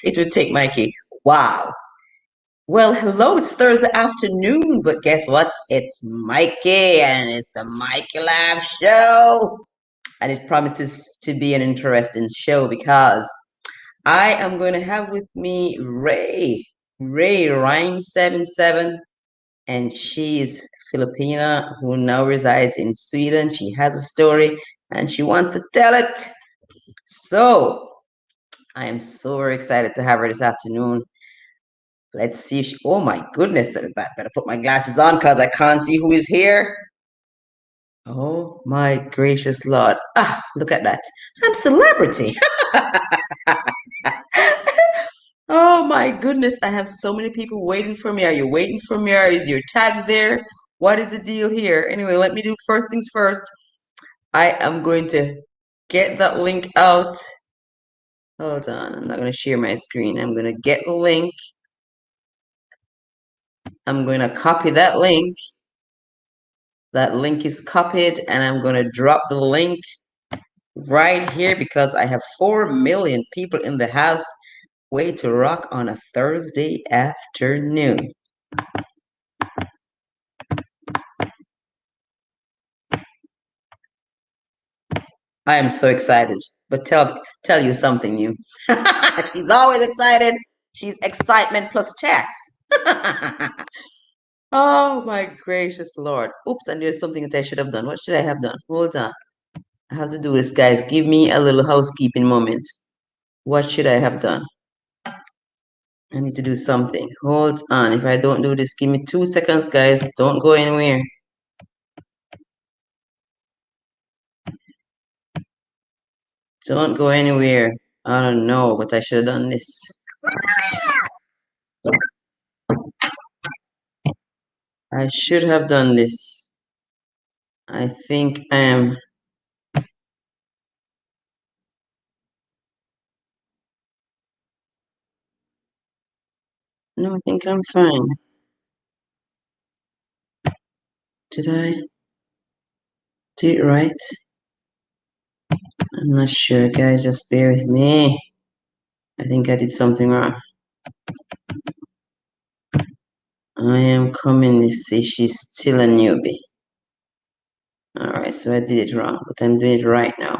It would take Mikey. Wow. Well, hello, it's Thursday afternoon, but guess what? It's Mikey, and it's the Mikey Live Show. And it promises to be an interesting show because I am going to have with me Rhay Rhyme77, and she is Filipina who now resides in Sweden. She has a story and she wants to tell it. So I am so very excited to have her this afternoon. Let's see if she, oh my goodness, better put my glasses on because I can't see who is here. Oh my gracious Lord. Ah, look at that. I'm celebrity. Oh my goodness, I have so many people waiting for me. Are you waiting for me? Or is your tag there? What is the deal here? Anyway, let me do first things first. I am going to get that link out. Hold on, I'm not going to share my screen. I'm going to get the link. I'm going to copy that link. That link is copied, and I'm going to drop the link right here because I have 4 million people in the house. Way to rock on a Thursday afternoon. I am so excited, but tell you something new. She's always excited. She's excitement plus tax. Oh my gracious Lord. Oops, and there's something that I should have done. What should I have done? Hold on. I have to do this, guys. Give me a little housekeeping moment. What should I have done? I need to do something. Hold on. If I don't do this, give me 2 seconds, guys. Don't go anywhere. Don't go anywhere. I don't know, but I should have done this. I should have done this. I think I am. No, I think I'm fine. Did I do it right? I'm not sure, guys. Just bear with me. I think I did something wrong. I am coming to see she's still a newbie. Alright, so I did it wrong, but I'm doing it right now.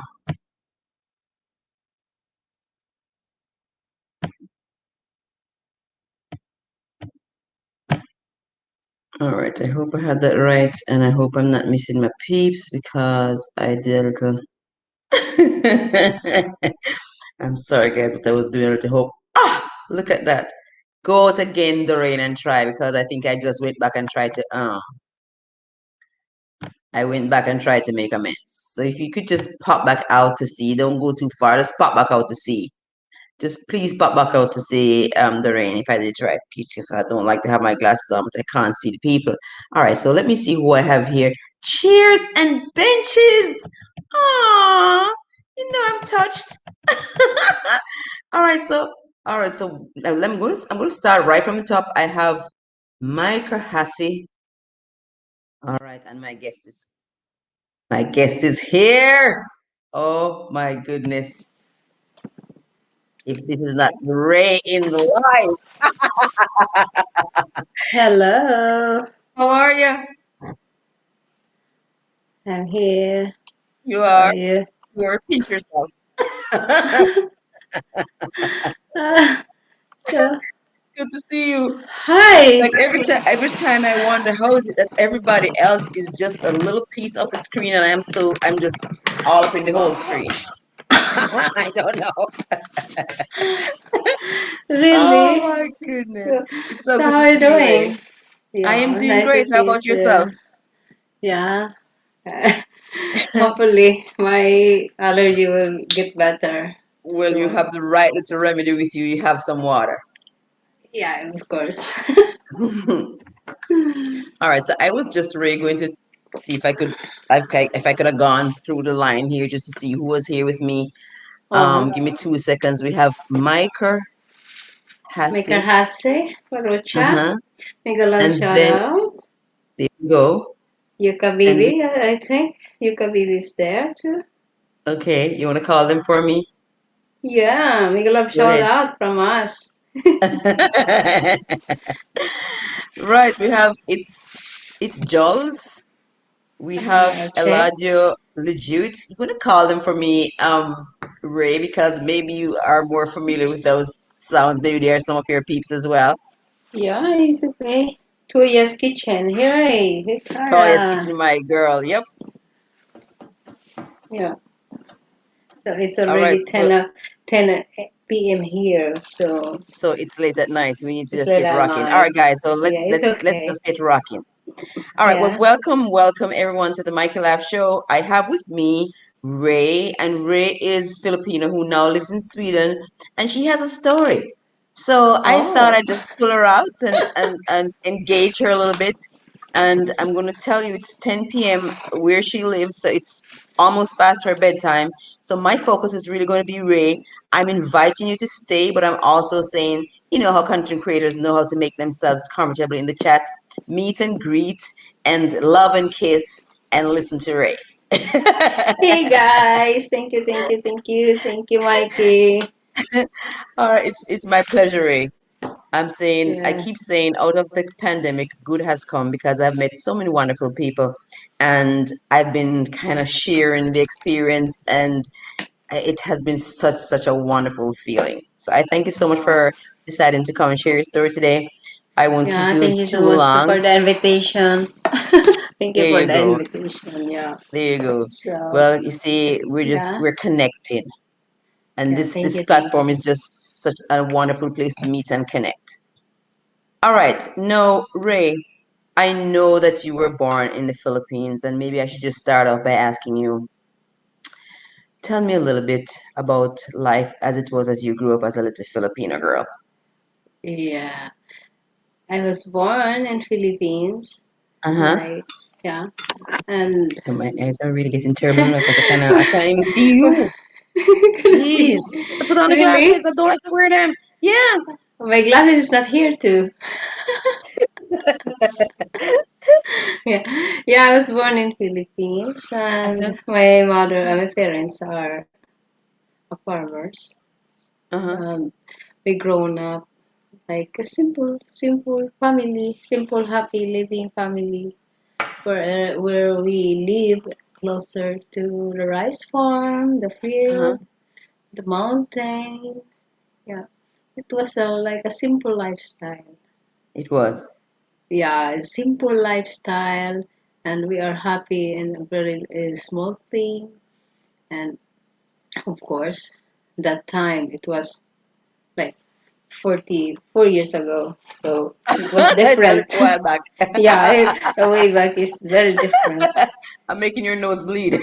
Alright, I hope I had that right, and I hope I'm not missing my peeps because I did a little. I'm sorry, guys, but I was doing a little hope. Ah, look at that. Go out again, Doreen, and try because I think I just went back and tried to I went back and tried to make amends. So if you could just pop back out to see, don't go too far, just pop back out to see. Just please pop back out to see the rain if I did right. Because I don't like to have my glasses on, but I can't see the people. All right, so let me see who I have here. Chairs and benches. Aww, you know I'm touched. All right, so now I'm gonna start right from the top. I have Micah Hassie. All right, and my guest is here. Oh my goodness. If this is not Rhay in the live. Hello, How are you? I'm here. You How are are. you? You are. Pinch yourself. Ah, so, Good to see you. hi. Like every time I wonder how is it that everybody else is just a little piece of the screen and I'm just all up in the whole screen. I don't know. Oh Really? my goodness. So, It's so so good how to are you see you, Ray. doing? I am Yeah, doing nice to great. How see you about yourself? too. Yeah. Hopefully, my allergy will get better Well, you soon. have the right little remedy with you. You have some water. Yeah, of course. All right, so I was just really going to see if I could have gone through the line here just to see who was here with me. Oh, Give me 2 seconds. We have Micah Maker Hassie. Hase, Parucha, Uh-huh. make a lot of And shout then outs. there we go. Yuka And we, Bibi, I think. Yuka Bibi is there too. okay, you want to call them for me? Yeah, make a love Go shout ahead. out from us. Right, we have it's Jules. We have Check. Eladio Lejute. You want to call them for me, Ray, because maybe you are more familiar with those sounds. Maybe they are some of your peeps as well. Yeah, it's okay. Tuya's kitchen. Here, hey, Toya's Tara. Kitchen, my girl. Yep. Yeah. So it's All right. already Well, 10 p.m. here. So so it's late at night. We need to it's just late get at rocking. All night. right, guys. So Yeah, it's let's okay. just get rocking. All right. Well, Yeah. welcome everyone to the Mikey Laugh Show. I have with me Ray, and Ray is Filipino who now lives in Sweden, and she has a story. So I thought Oh. I'd just pull her out and engage her a little bit. And I'm going to tell you it's 10 p.m. where she lives, so it's almost past her bedtime. So my focus is really going to be Ray. I'm inviting you to stay, but I'm also saying, you know how content creators know how to make themselves comfortable in the chat, meet and greet, and love and kiss, and listen to Ray. Hey guys, thank you, Mikey. All right, it's my pleasure, Ray. I Yeah, keep saying, out of the pandemic, good has come because I've met so many wonderful people, and I've been kind of sharing the experience, and it has been such a wonderful feeling. So I thank you so much oh, for deciding to come and share your story today. I won't keep yeah. you Thank you too so much long. for the invitation. Thank you There for you the go. invitation. Yeah. There you go. So Well, you see, yeah, we're connecting, and yeah. this Thank you. platform is just such a wonderful place to meet and connect. All right, now Ray, I know that you were born in the Philippines, and maybe I should just start off by asking you, tell me a little bit about life as it was as you grew up as a little Filipino girl. Yeah, I was born in Philippines. Uh-huh. Like yeah, and And my eyes are really getting terrible now because I can't even see you. can see. Please, put on the glasses. Really? I don't like to wear them. Yeah. My glasses is not here too. Yeah, yeah. I was born in Philippines, and Uh-huh. my parents are farmers. Uh-huh. We grown up like a simple family, simple, happy living family, where we live closer to the rice farm, the Uh-huh. field, the mountain. Yeah, it was like a simple lifestyle. It was. Yeah, a simple lifestyle, and we are happy in a very small thing. And of course, that time it was like 44 years ago, so it was It's a little different. while back. Yeah, the way back is very different. I'm making your nose bleed.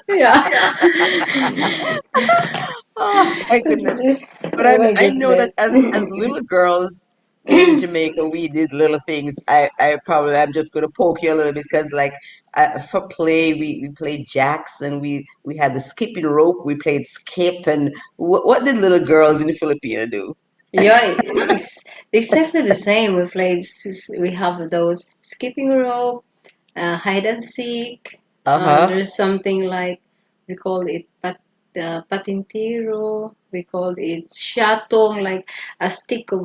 Yeah. Oh my goodness. But Oh my I know that goodness. as little girls in Jamaica, we did little things. I probably I'm just gonna poke you a little bit because like for play we played jacks and we had the skipping rope. We played skip and what did little girls in the Philippines do? Yeah, it's exactly the same. We have those skipping rope, hide and seek. Uh-huh. There's something like we call it patintiro. We call it shatong, like a stick of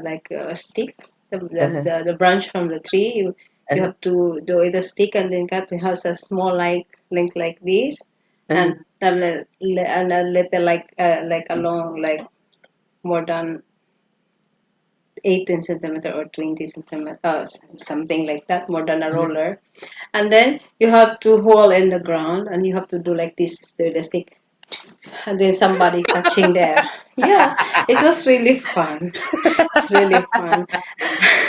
like a stick, Uh-huh. the branch from the tree. You Uh-huh. have to do it a stick and then cut. It has a small like length like this, Uh-huh. and and a little like a long like more than 18 centimeter or 20 centimeter, something like that, more than a Uh-huh. roller. And then you have to hold in the ground and you have to do like this with the stick. And then somebody catching there. Yeah, it was really fun. It's really fun.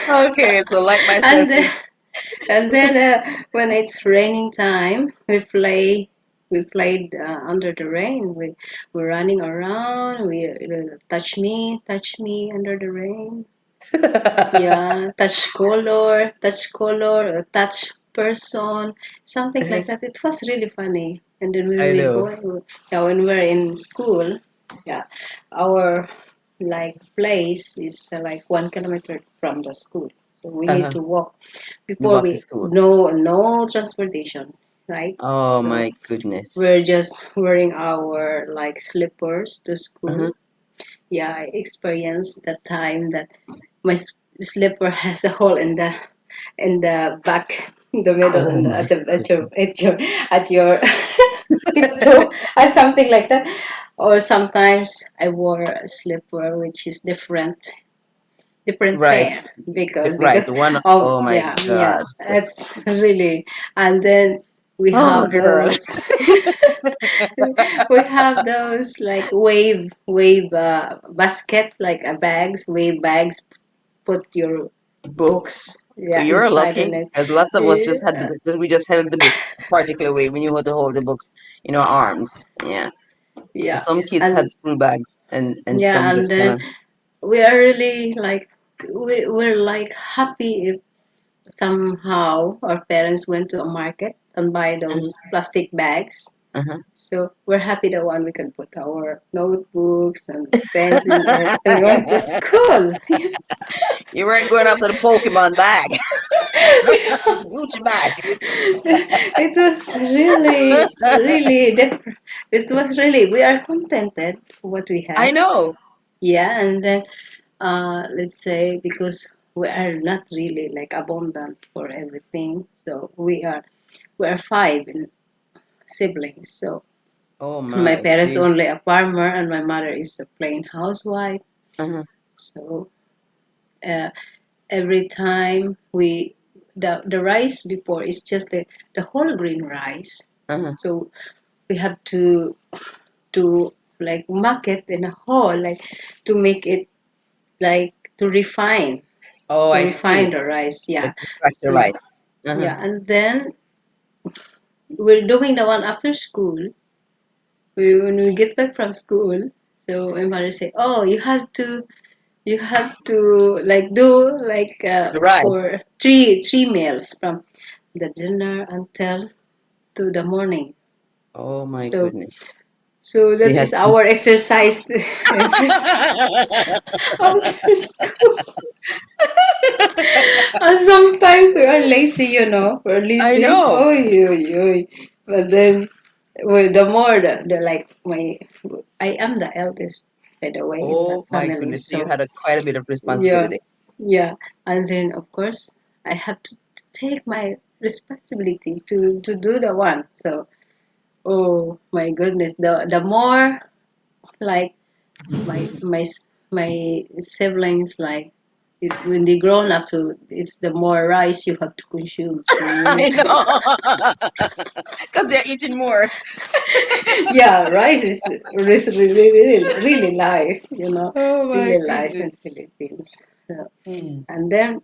Okay, so like myself, and then, and then when it's raining time, we play. We played under the rain. We're running around. We touch me under the rain. Yeah, touch color, touch person, something like that. It was really funny. And then when I we know. go, yeah, when we're in school, yeah, our like place is like 1 kilometer from the school, so we need Uh-huh. to walk You before walk to we school. no transportation. right? Oh So my goodness. we're just wearing our like slippers to school. Uh-huh. Yeah, I experienced the time that my slipper has a hole in the back, in the middle, Oh and my goodness. at your tiptoe or something like that. Or sometimes I wore a slipper which is different Right. pair Right. because One. of Oh my yeah, God. That's it's really. And then we oh have girl. those we have those like wave basket, like a bags, wave bags, put your Books. books, yeah, You're inside lucky in it. because lots of us just had Yeah, we just held the books a particular way. We knew how to hold the books in our arms. Yeah. So yeah. some kids had And school bags and yeah, some and just kind then of we are really like we're like happy if somehow our parents went to a market and buy those uh-huh, plastic bags. uh-huh. So we're happy the one we can put our notebooks and pens in it and going to school. You weren't going after the Pokemon bag, the Gucci bag. It was really it was really, we are contented for what we I have. know. Yeah, and then let's say because we are not really like abundant for everything, so we are five in siblings. So Oh my my. parents only a farmer, and my mother is a plain housewife. Uh-huh, So uh, every time the rice before is just the whole grain rice. uh-huh. So we have to like market in a whole, like to make it like Oh, to I refine see. the rice. Like Yeah, to crack the yeah, rice. Uh-huh. yeah. And then we're doing the one after school. When we get back from school, so my mother say, "Oh, you have to like do like The rice. for three meals from the dinner until to the morning." Oh my So goodness. so So that you had is our exercise every after school. And sometimes we are lazy, we're I lazy. know. Oh, yo. But then, well, the more the like I am the eldest, by the way, in that Oh my family. goodness. So you So had quite a bit of yeah, responsibility. yeah. And then of course I have to take my responsibility to do the one. So oh my goodness, the more like my siblings like it's when they grown up to it's the more rice you have to consume, so you need I to know. Because they're eating more. yeah, rice is really life, Oh my really life goodness. in Philippines. So, Hmm. and then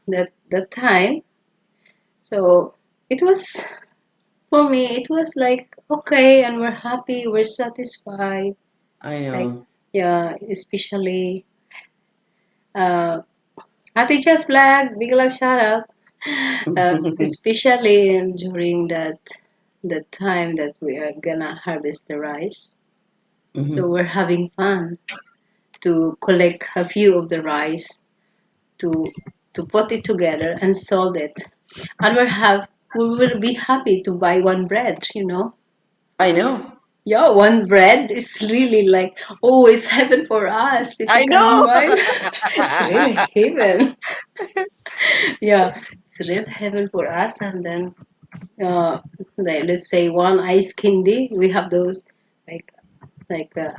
that time, so it was for me, it was like okay, and we're happy, we're satisfied, I like know. yeah, especially uh Ate Just Black, big love shout out. Especially during the time that we are gonna harvest the rice. So Mhm. we're having fun to collect a few of the rice to to put it together and sold it. And we will be happy to buy one bread. I know. Yeah, one bread is really like, oh, it's heaven for us if we I can know. buy. It's really heaven. Yeah, it's real heaven for us. And then uh, let's say one ice candy. We have those like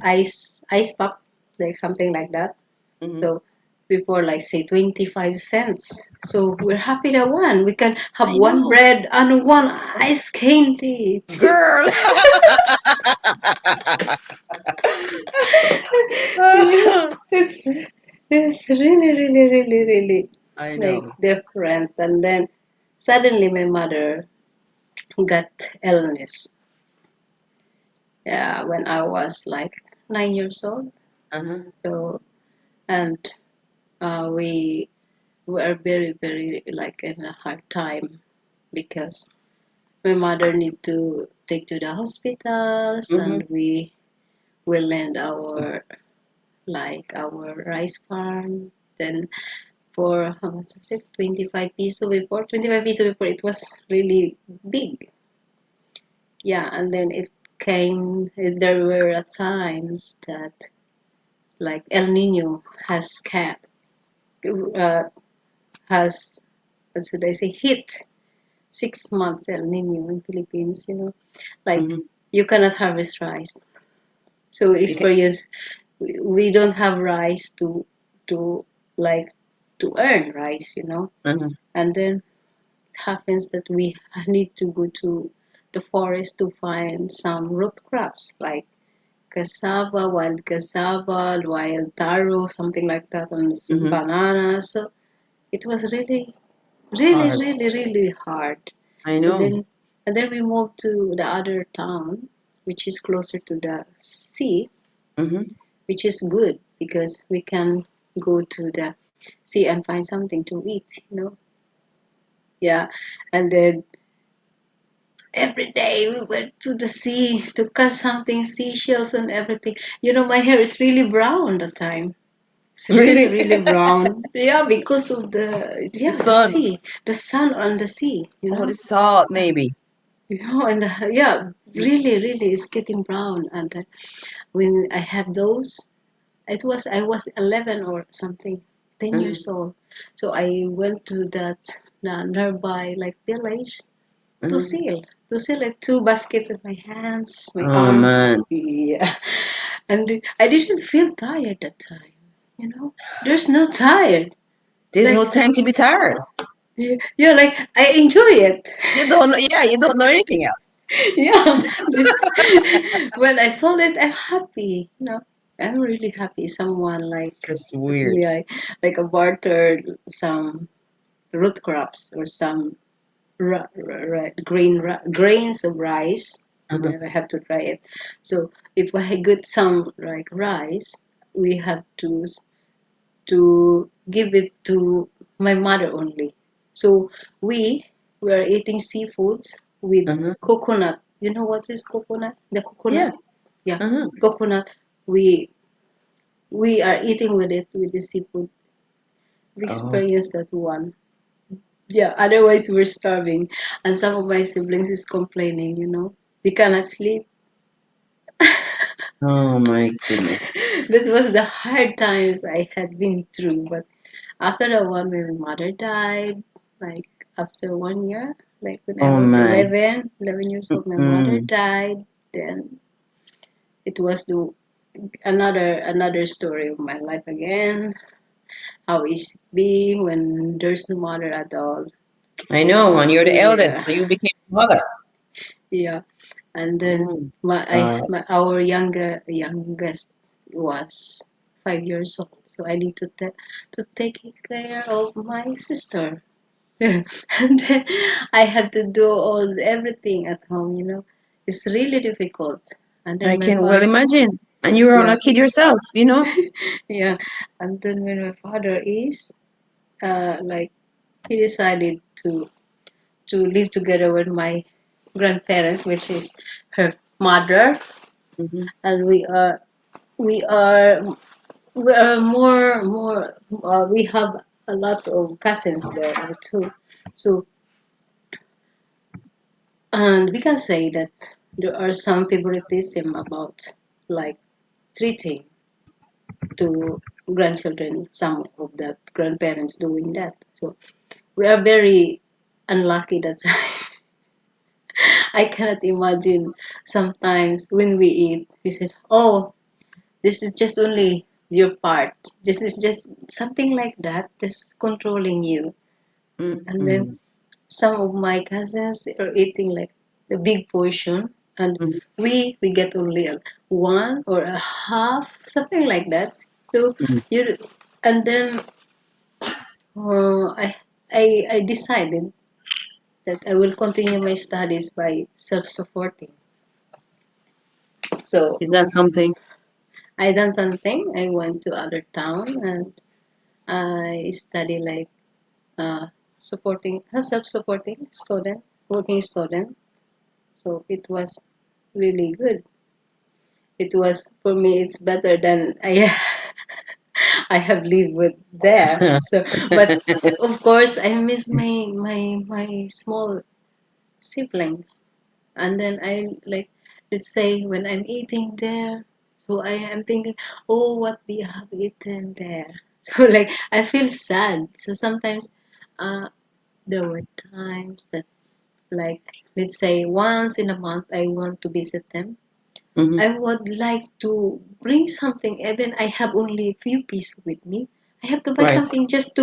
ice pop, like something like that. Mhm. So before like say 25 cents. So we're happy that one we can have I one know. bread and one ice candy. Girl. Yeah, it's it's really I like know. different. And then suddenly my mother got illness. Yeah, when I was like 9 years old. Uh-huh. So and we were very like in a hard time because my mother need to take to the hospitals, Mhm. and we lend our rice farm. Then for how much was it, 25 peso before, it was really big. yeah, and then it came. There were times that like El Nino uh, has what should I say hit 6 months El Nino in Philippines. Like Hmm. you cannot harvest rice. So You can. experience we don't have rice to like to earn rice. Uh-huh. And then it happens that we need to go to the forest to find some root crops like cassava, wild taro, something like that, and Hmm. banana. So it was really, really, Hard. really, really hard. I And know. then we moved to the other town, which is closer to the sea, Hmm. which is good because we can go to the sea and find something to eat. Yeah. And then every day we went to the sea to catch something, seashells and everything. My hair is really brown that time. It's really, Really? really brown. Yeah, because of The the sun. sea, the sun on the sea, Oh, the salt, maybe. and yeah, really, really, it's getting brown. And when I have those, I was 11 or something, 10 Uh-huh. years old. So I went to that nearby like village to Uh-huh. seal, like two baskets in my hands, my Oh arms. man, Yeah, and I didn't feel tired that time. There's no tired. there's Like no time to be tired. yeah, like I enjoy it. You don't know. Yeah, you don't know anything else. Yeah, just when I saw it, I'm happy. I'm really happy. Someone Just weird. yeah, like a barter some root crops or some grains of rice, and Uh-huh. then I have to try it. So if I get some like rice, we have to give it to my mother only. So we are eating seafoods with Uh-huh. coconut. You know what is coconut? The coconut? Yeah. Yeah, Uh-huh. coconut. We are eating with it with the seafood. We Oh. experienced that one. Yeah, otherwise we're starving. And some of my siblings is complaining. They cannot sleep. Oh my goodness. That was the hard times I had been through. But after that one, when my mother died, like after 1 year, like when I Oh was man. 11 years old, my mother Mm. died. Then it was another story of my life again. How is it be when there's no mother at all? I know, and you're the Yeah, eldest, so you became mother. yeah. And then Oh God. our youngest was 5 years old, so I need to take care of my sister. And then I had to do everything at home. It's really difficult. And I then my can well father, imagine. And you were on yeah, a kid yourself. yeah. And then when my father is like he decided to live together with my grandparents, which is her mother, Hmm. and we are more we have a lot of cousins there too. So and we can say that there are some favoritism about like treating to grandchildren, some of that grandparents doing that. So we are very unlucky that I cannot imagine sometimes when we eat we said, oh, this is just only your part, this is just something like that, just controlling you. And then Mm-mm. some of my cousins are eating like the big portion, and Mm-mm. we get only one or a half, something like that. So you and then uh, I, I decided that I will continue my studies by self-supporting. So Is that something? I done something. I went to other town and I study like supporting a self-supporting student, working student. So it was really good. It was for me. It's better than I I have lived with there. So, but of course, I miss my small siblings. And then I like, let's say when I'm eating there, so I am thinking, oh, what we have eaten there. So like I feel sad. So sometimes uh, there were times that like, let's say once in a month I want to visit them. Mm-hmm. I would like to bring something, even I have only a few pieces with me. I have to buy Right. something just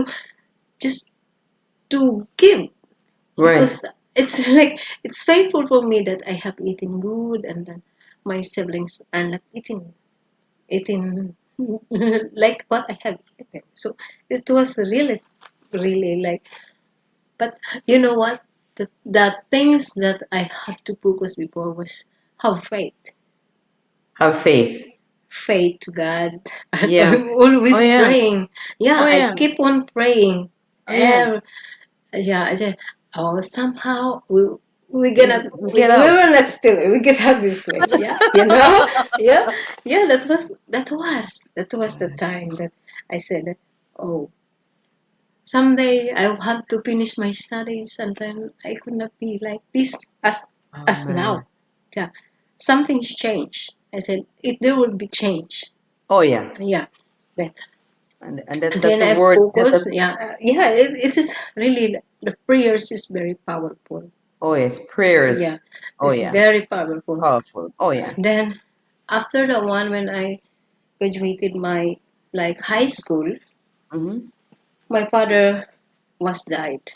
to give, Right. because it's like it's painful for me that I have eaten good and then my siblings are not eating like what I have eaten. So it was really like, but you know what? The things that I had to focus before was have Have faith. faith to God. Yeah. I'm Oh always yeah. praying. Yeah, Oh I yeah. keep on praying. Oh yeah. Yeah, I said, oh, somehow we We gonna get we out. will not steal it. We get out this way. Yeah, you know. Yeah, yeah. That was the time that I said, oh, someday I will have to finish my studies, and then I could not be like this Oh as now. man. Yeah, something's changed. I said, it there will be change. Oh yeah. Yeah. Then And that's then the I word. That's focus. the, Yeah, yeah. It is really, the prayers is very powerful. oh yes. Prayers. Yeah, Oh it's yeah. very powerful. Powerful. Oh yeah. Then after the one when I graduated my like high school, Mm-hmm. my father was died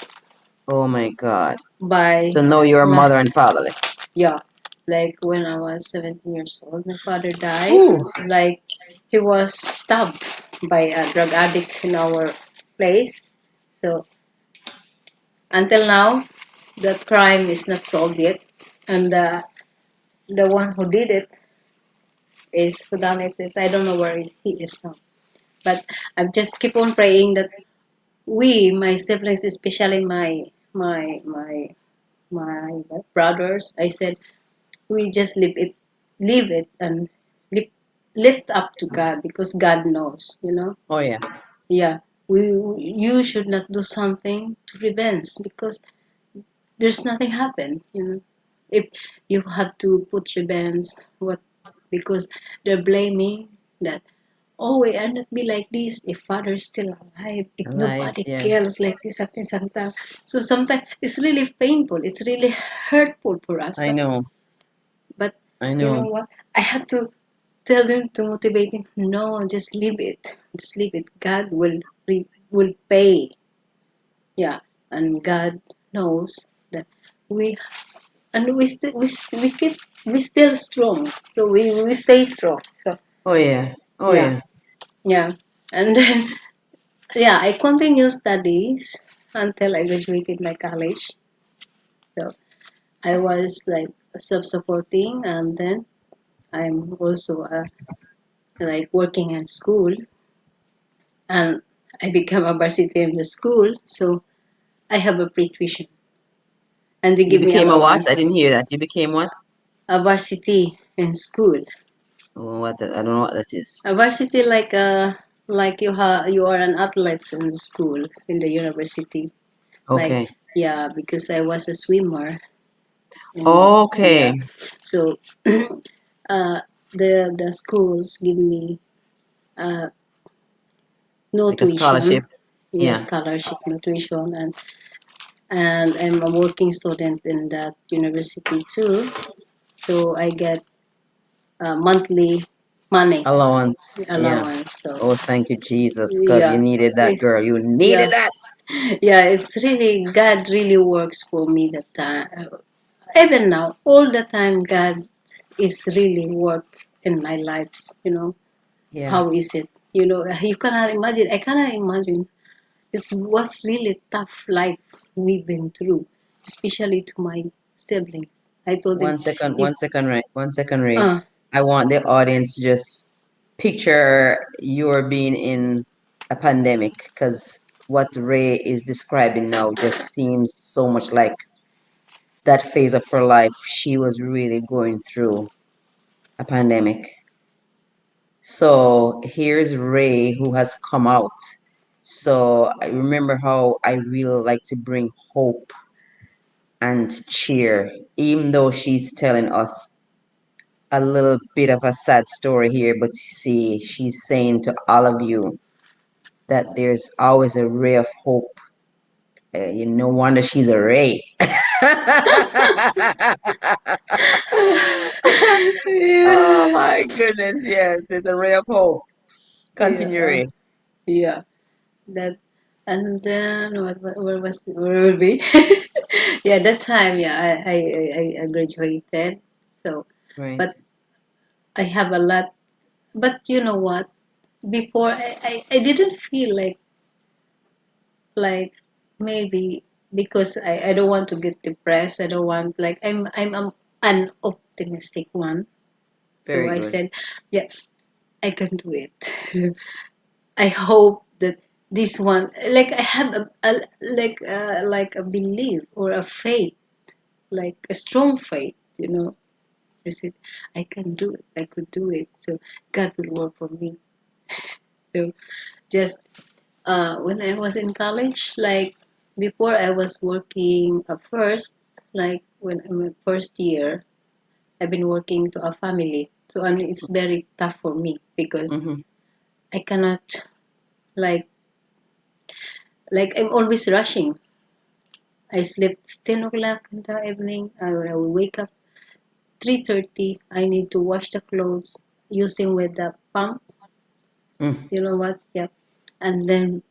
Oh my God. by So now you're my, mother and fatherless. yeah, like when I was 17 years old. My father died. Ooh. Like he was stabbed by a drug addict in our place. So until now, that crime is not solved yet, and the one who did it is who done it is, I don't know where he is now. But I just keep on praying that we, my siblings, especially my my brothers, I said we just leave it and lift, lift up to God, because God knows, you know. Oh yeah. Yeah, we you should not do something to revenge, because there's nothing happened, you know. If you have to put revenge, what, because they're blaming that, oh, we are not be like this if father's still alive, if Alive. nobody Yeah. kills like this, sometimes. So sometimes it's really painful, it's really hurtful for us, I know. but I you know know. what, I have to tell them, to motivate them, no, just leave it, God will pay. Yeah, and God knows that we, and we keep, we still strong, so we stay strong. So Oh yeah. Oh yeah, yeah. yeah. And then yeah, I continue studies until I graduated my college. So I was like self-supporting, and then I'm also like working in school, and I become a varsity in the school, so I have a free tuition, and they You give me became a what? I allowance. didn't hear that. You became what? A varsity in school. Oh, what? I don't know what that is. A varsity, like you are an athlete in the school, in the university. Like, Okay. yeah, because I was a swimmer, and Okay. yeah, so uh, the schools give me uh, no Like a scholarship. tuition, yes, Yeah. scholarship, no tuition, and I'm a working student in that university too. So I get monthly money Allowance. Yeah. allowance. So Oh, thank you, Jesus, because you yeah, needed that, eh, girl. You yeah, needed that. yeah. It's really, God really works for me that time. Even now, all the time, God is really work in my lives. You know, Yeah. how is it? You know, you cannot imagine. I cannot imagine. It was really tough life we've been through, especially to my siblings. I told them, One second. if 1 second, Ray. 1 second, Ray. uh, I want the audience to just picture you're being in a pandemic, because what Ray is describing now just seems so much like that phase of her life. She was really going through a pandemic. So here's Ray who has come out. So I remember how I really like to bring hope and cheer, even though she's telling us a little bit of a sad story here. But see, she's saying to all of you that there's always a ray of hope. No wonder she's a Ray. Oh Yeah. my goodness, yes, it's a ray of hope. Yeah. Continue, Ray. Yeah. That. And then where was where will be? Yeah, that time. Yeah, I graduated. So, Right. but I have a lot. But you know what? Before I didn't feel like maybe because I don't want to get depressed. I don't want like an optimistic one. So Very I good. said, yeah, I can do it. I hope that this one, like I have like a belief or a faith, like a strong faith, you know. I said, I can do it. I could do it. So God will work for me. So just when I was in college, like before I was working first, like when I'm in first year, I've been working to a family. So and it's very tough for me because Mm-hmm. I cannot like I'm always rushing. I slept 10 o'clock in the evening. I will wake up 3:30. I need to wash the clothes using with the pump. Mm. You know what? Yeah. And then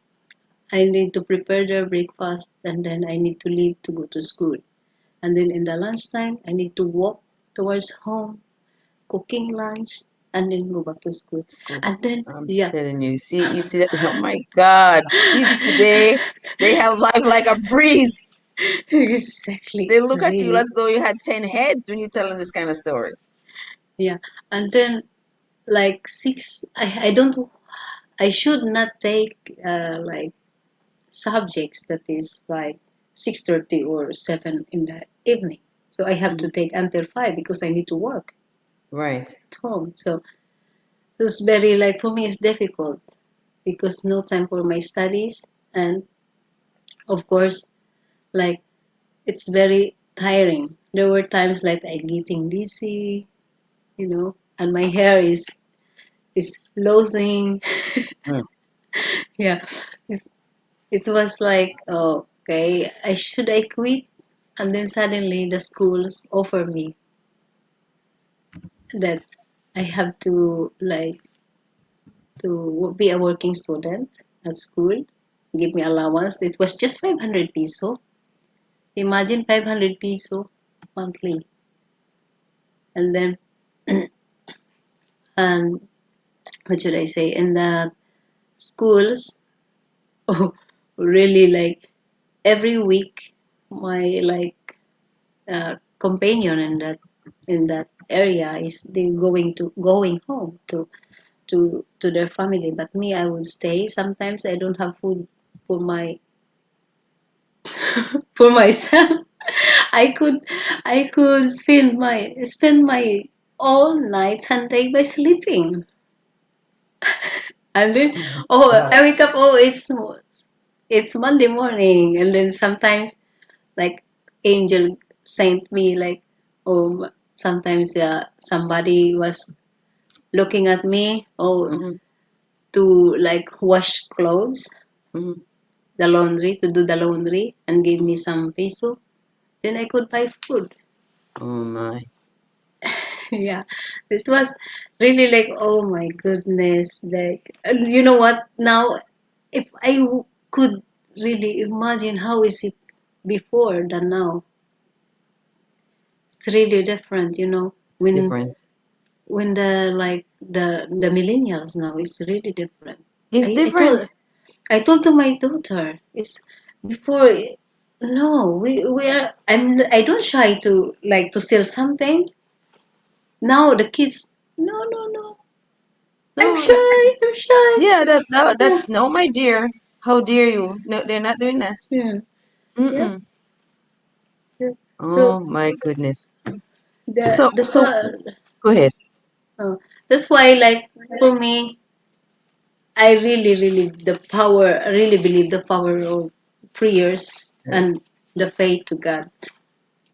I need to prepare their breakfast and then I need to leave to go to school. And then in the lunchtime, I need to walk towards home, cooking lunch, and then go back to school. School. And then, I'm yeah. telling you, you see that? Oh my God, kids today, they have life like a breeze. Exactly. They It's look at you really, as though you had 10 heads when you tell them this kind of story. yeah. And then, like 6, I don't, I should not take subjects that is like 6:30 or 7 in the evening. So I have to Mhm. take until 5 because I need to work Right. at home. So it's very like for me it's difficult because no time for my studies and of course like it's very tiring. There were times like I getting dizzy, you know, and my hair is losing. Mm. Yeah, it's, it was like okay, I quit, and then suddenly the schools offer me that I have to be a working student at school, give me allowance. It was just 500 peso. Imagine 500 peso monthly. And then, and what should I say? In the schools, oh, really like every week, my companion in that area is they going home to their family. But me, I would stay. Sometimes I don't have food for my for myself. I could I could spend my all night Sunday by sleeping. And then I wake up, it's Monday morning, and then sometimes like angel sent me like sometimes somebody was looking at me Mm-hmm. to like wash clothes, Mm-hmm. the laundry, to do the laundry, and give me some peso. Then I could buy food. Oh my. Yeah, it was really like oh my goodness, like and you know what now if could really imagine how is it before than now, it's really different, you know, It's different. when the like the millennials now is really different. It's I told different. I told to my daughter it's before no we are I don't shy to like to steal something. Now the kids no I'm No, it's shy, I'm shy. yeah, Yeah, that's no, my dear. How dare you? No, they're not doing that. yeah, yeah. Mm-mm. Yeah. So Oh my goodness. that's So why go ahead. uh, that's why like for me I really I really believe the power of prayers Yes. and the faith to God.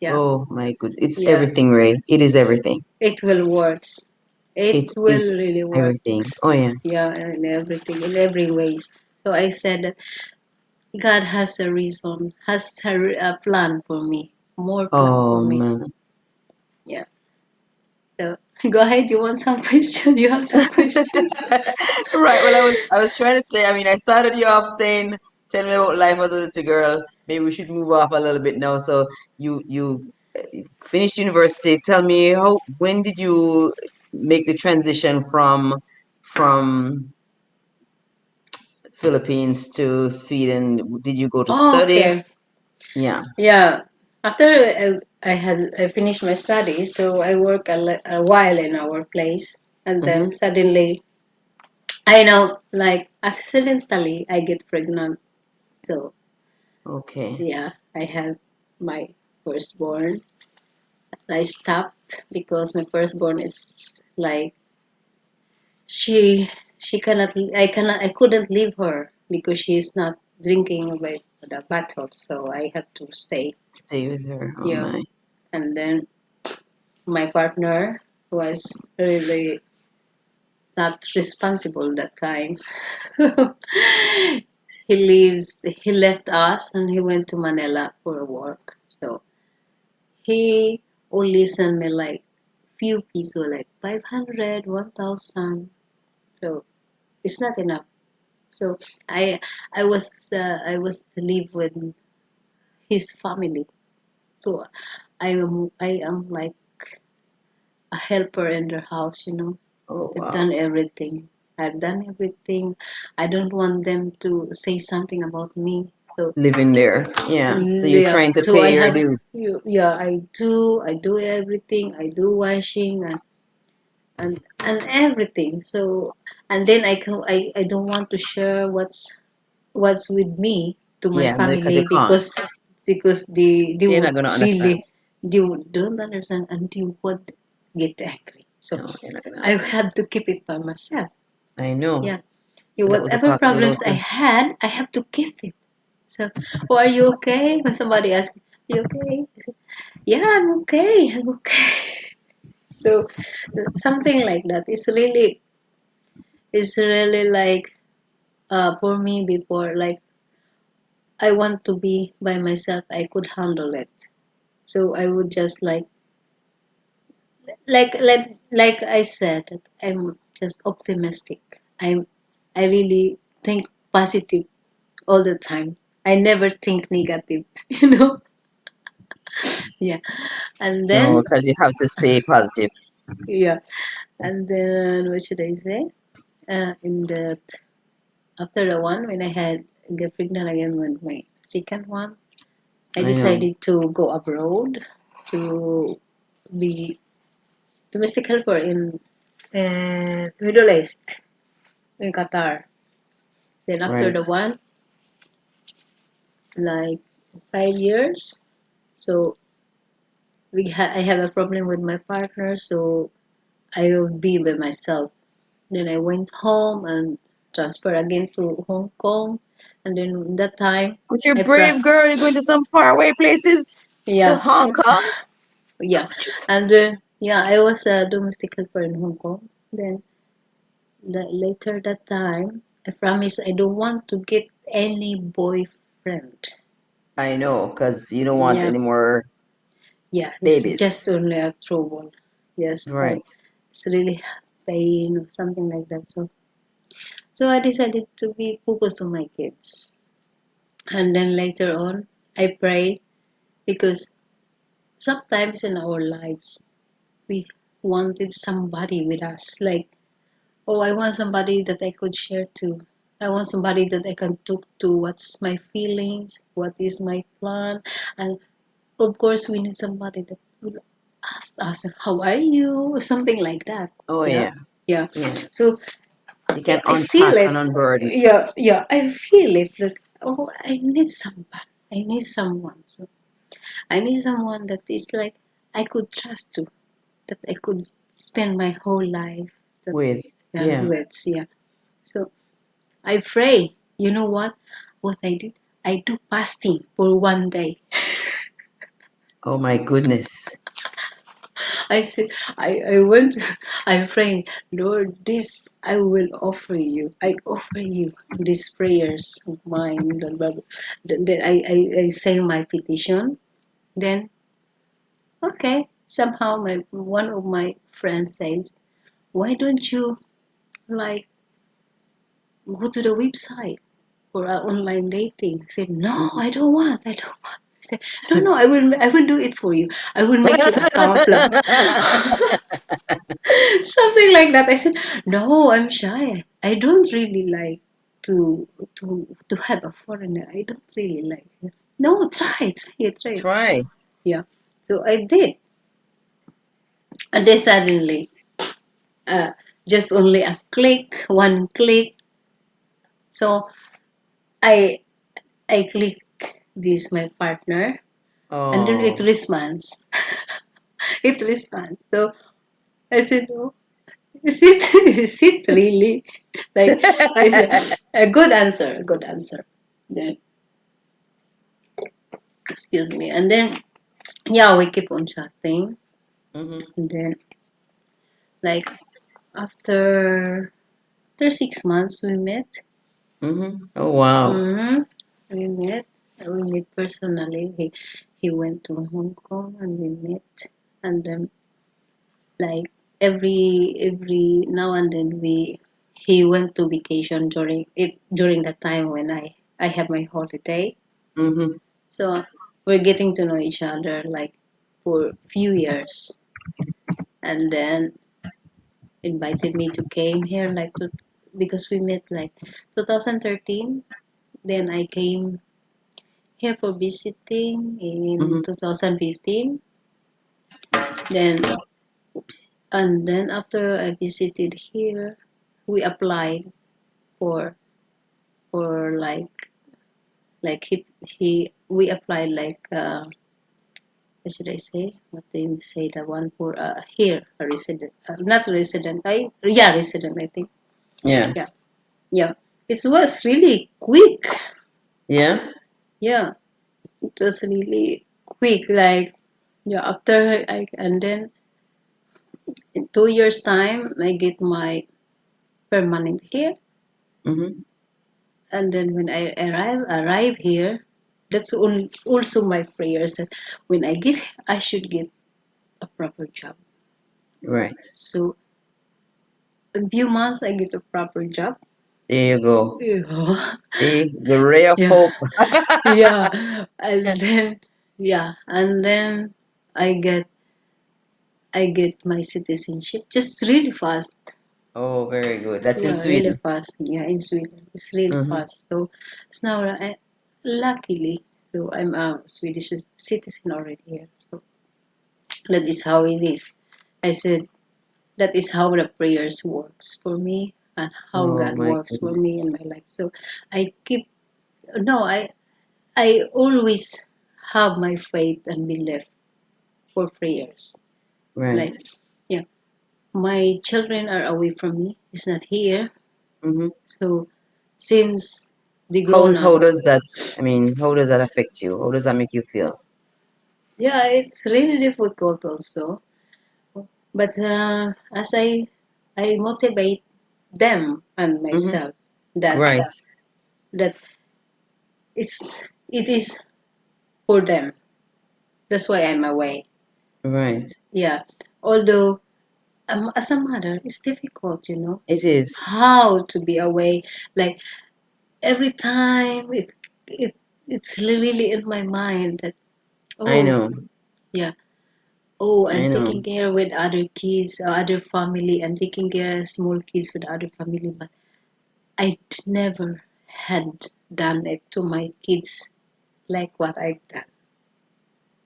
Yeah, Oh my goodness. It's yeah. everything, Ray. It is everything. It will works. It It is will really everything. works. Oh yeah. Yeah, in everything, in every ways. So I said that God has a reason, has a plan for me, more plan for Oh me. man. Yeah. So go ahead. You want some question? You have some questions? Right. Well, I was trying to say. I mean, I started you off saying, "Tell me about life as a little girl." Maybe we should move off a little bit now. So you finished university. Tell me how. When did you make the transition from Philippines to Sweden? Did you go to Oh, study? okay. Yeah. Yeah. After I finished my studies, so I worked a while in our place, and Mm-hmm. then suddenly I know, like accidentally, I get pregnant. So Okay. yeah, I have my firstborn. I stopped because my firstborn is like she she cannot I couldn't leave her because she's not drinking with the bottle, so I have to stay. Stay with her. Oh Yeah, my. and then my partner was really not responsible that time. He left us and he went to Manila for work. So he only sent me like few peso, like 500, 1,000. So it's not enough. So I I was to live with his family. So I am like a helper in their house, you know. Oh I've wow. done everything. I've done everything. I don't want them to say something about me. So Living there. Yeah. So you're yeah, trying to so I pay your have due. yeah, I do everything. I do washing and everything. So and then I don't want to share what's with me to my Yeah, because you family can't. because they They're would not gonna understand. really don't understand and they would get angry. So No, they're not gonna I understand. have to keep it by myself. I know. Yeah. Yeah, So that was a whatever part of it problems I also. had, I have to keep it. So, oh, are you okay? When somebody asks, "You okay?" I say, "Yeah, I'm okay. I'm okay." So, something like that is really like for me before. Like I want to be by myself. I could handle it. So I would just like I said, I'm just optimistic. I really think positive all the time. I never think negative, you know? Yeah. And No, then, because you have to stay positive. yeah. And then, what should I say? In that, after the one, when I had get pregnant again with my second one, I I know. decided to go abroad to be domestic helper in Middle East, in Qatar. Then after Right. the one, like 5 years, so I have a problem with my partner, so I will be by myself. Then I went home and transferred again to Hong Kong. And then that time, But you're I pra brave, girl. You're going to some faraway places. To yeah, Hong Kong. yeah. Oh, And Jesus. yeah, I was a domestic helper in Hong Kong. Then later that time, I promise I don't want to get any boyfriend. I know, because you don't want Yeah, any more yeah, it's babies. just only a trouble. Yes, like Right. it's really pain or something like that. So I decided to be focused on my kids. And then later on, I pray because sometimes in our lives, we wanted somebody with us. Like, oh, I want somebody that I could share to. I want somebody that I can talk to. What's my feelings? What is my plan? And of course, we need somebody that will ask us, "How are you?" or something like that. Oh, Yeah, yeah. yeah. Yeah. So You can I feel unpack it. and unburden. Yeah, yeah. I feel it. That oh, I need somebody. I need someone. So I need someone that is like I could trust to, that I could spend my whole life that With. yeah Yeah. with yeah. So I pray. You know what? What I did? I do fasting for one day. Oh my goodness. I said, I went, I prayed, Lord, this I will offer you. I offer you these prayers of mine. Blah, blah, blah. Then I say my petition. Then, okay, somehow one of my friends says, why don't you like go to the website for online dating? I said, no, Mhm. I don't want. I don't want. I said, no, no, I will do it for you. I will make you account. Blah, something like that. I said, no, I'm shy. I don't really like to have a foreigner. I don't really like it. No, try it, try it. Try. Yeah. So I did. And then suddenly, uh, just only a click, one click. So I I click this my partner, and then it Oh. responds. It responds. So I said, oh, is it is it really like is a good answer? A good answer. Then excuse me, and then yeah, we keep on chatting, Mhm. and then like after 6 months we met. Mhm. Oh wow. Mm-hmm. We met. We met personally. He went to Hong Kong and we met, and then like every now and then he went to vacation during the time when I have my holiday. Mhm. So we're getting to know each other like for few years, and then invited me to came here because we met like 2013. Then I came here for visiting in Mhm. 2015. Then and then after I visited here, we applied for like he we applied like what should I say? What do you say? The one for here a resident, not resident. Resident. I think. Yeah. Yeah, yeah. It was really quick. Yeah. Yeah, it was really quick. Like yeah, after I and then in 2 years time I get my permanent here, Mhm. and then when I arrive here, that's also my prayers that when I get I should get a proper job. Right. So in few months I get a proper job. There you go. Yeah, See the ray of yeah, hope. yeah. And then yeah, and then I get my citizenship just really fast. Oh, very good. That's in Yeah, really Sweden. fast. Yeah, in Sweden, it's really Mhm. fast. So now, luckily, so I'm a Swedish citizen already here. So that is how it is. I said that is how the prayers works for me and how Oh God my works for me goodness. in my life. So I keep no, I always have my faith and belief for prayers. Right. Like yeah, my children are away from me. It's not here. Mhm. So since they How grown up, how does that? I mean, how does that affect you? How does that make you feel? yeah, it's really difficult also. But as I motivate them and Mhm. myself that Right. that it is for them. That's why I'm away. Right. Yeah. Although as a mother, it's difficult, It is. how to be away. Like every time it's really in my mind that I oh know. yeah. Oh, I'm I know. taking care with other kids, other family. I'm taking care of small kids with other family, but I never had done it to my kids like what I've done